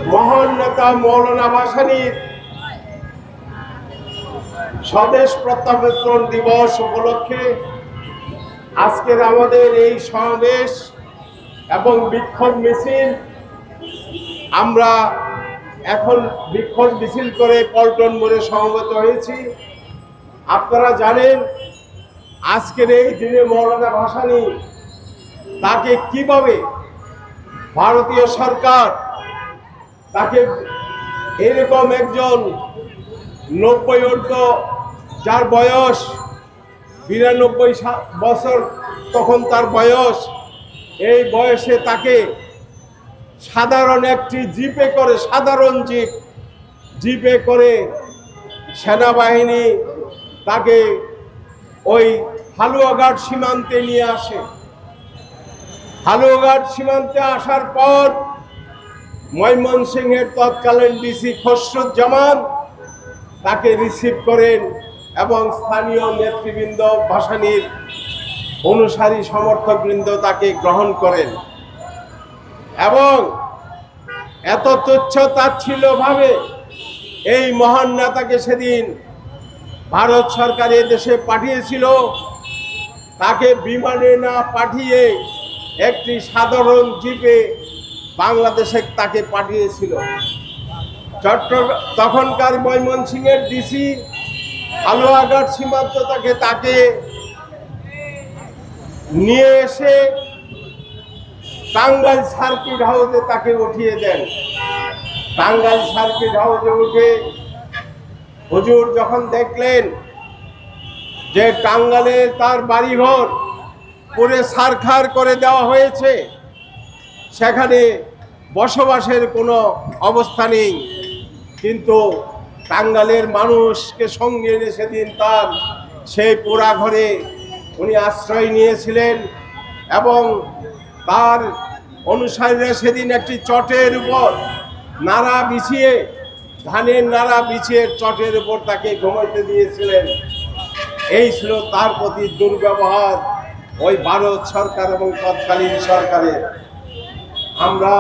মহান নেতা মৌলানা ভাসানীর স্বদেশ প্রত্যাবর্তন দিবস উপলক্ষে আজকের আমাদের এই সমাবেশ এবং বিক্ষোভ মিছিল, আমরা এখন বিক্ষোভ মিছিল করে পল্টন মোড়ে সমবেত হয়েছি। আপনারা জানেন আজকের এই দিনে মৌলানা ভাসানী তাকে কিভাবে ভারতীয় সরকার তাকে এরকম একজন 90 ঊর্ধ্ব, যার বয়স 92 বছর, তখন তার বয়স, এই বয়সে তাকে সাধারণ একটি জিপে করে, সাধারণ জিপে করে সেনাবাহিনী তাকে ওই হালুয়াঘাট সীমান্তে নিয়ে আসে। হালুয়াঘাট সীমান্তে আসার পর ময়মনসিংহের তৎকালীন ডিসি খসরুজ্জামান তাকে রিসিভ করেন এবং স্থানীয় নেতৃবৃন্দ, ভাসানীর অনুসারী সমর্থকবৃন্দ তাকে গ্রহণ করেন এবং এত তুচ্ছ-তাচ্ছিল্যভাবে এই মহান নেতাকে সেদিন ভারত সরকার দেশে পাঠিয়েছিল। তাকে বিমানে না পাঠিয়ে একটি সাধারণ জিপে বাংলাদেশে তাকে পাঠিয়েছিল। তখনকার ময়মনসিংহের ডিসি হালুয়াঘাট সীমান্ত তাকে নিয়ে এসে টাঙ্গাইল সার্কিট হাউসে তাকে উঠিয়ে দেন। টাঙ্গাইল সার্কিট হাউসে উঠে হুজুর যখন দেখলেন যে টাঙ্গাইলে তার বাড়িঘর পুরে ছারখার করে দেওয়া হয়েছে, সেখানে বসবাসের কোনো অবস্থা নেই, কিন্তু টাঙ্গাইলের মানুষকে সঙ্গে এনে সেদিন তার সেই পোড়া ঘরে উনি আশ্রয় নিয়েছিলেন এবং তার অনুসারীরা সেদিন একটি চটের উপর নাড়া বিছিয়ে, ধানের নাড়া বিছিয়ে চটের উপর তাকে ঘুমাইতে দিয়েছিলেন। এই ছিল তার প্রতি দুর্ব্যবহার ওই ভারত সরকার এবং তৎকালীন সরকারের। আমরা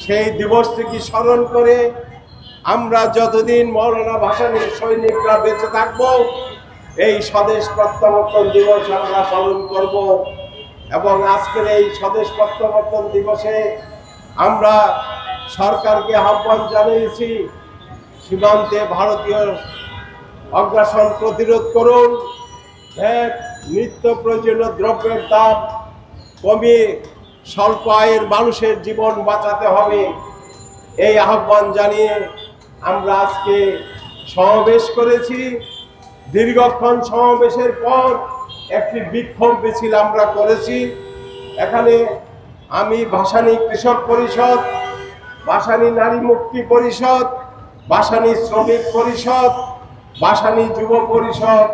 সেই দিবসটিকে স্মরণ করে আমরা যতদিন মৌলানা ভাসানীর সৈনিকরা বেঁচে থাকব, এই স্বদেশ প্রত্যাবর্তন দিবস আমরা পালন করব। এবং আজকের এই স্বদেশ প্রত্যাবর্তন দিবসে আমরা সরকারকে আহ্বান জানিয়েছি, সীমান্তে ভারতীয় অগ্রাসন প্রতিরোধ করুন, নিত্য প্রয়োজনীয় দ্রব্যের দাম কমিয়ে স্বল্প আয়ের মানুষের জীবন বাঁচাতে হবে। এই আহ্বান জানিয়ে আমরা আজকে সমাবেশ করেছি। দীর্ঘক্ষণ সমাবেশের পর একটি বিক্ষোভ মিছিল আমরা করেছি। এখানে আমি ভাসানী কৃষক পরিষদ, ভাসানী নারী মুক্তি পরিষদ, ভাসানী শ্রমিক পরিষদ, ভাসানী যুব পরিষদ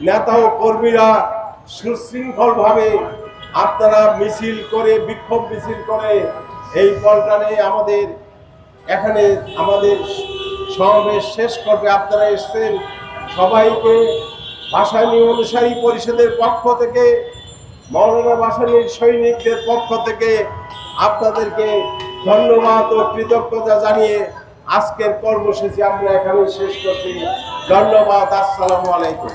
নেতা ও কর্মীরা সুশৃঙ্খলভাবে আপনারা মিছিল করে, বিক্ষোভ মিছিল করে এই পল্টনে এখানে আমাদের সমাবেশ শেষ করবে। আপনারা এসেছেন, সবাইকে ভাসানী অনুসারী পরিষদের পক্ষ থেকে, মৌলানা ভাসানীর সৈনিকদের পক্ষ থেকে আপনাদেরকে ধন্যবাদ ও কৃতজ্ঞতা জানিয়ে আজকের কর্মসূচি আমরা এখানে শেষ করছি। ধন্যবাদ। আসসালামু আলাইকুম।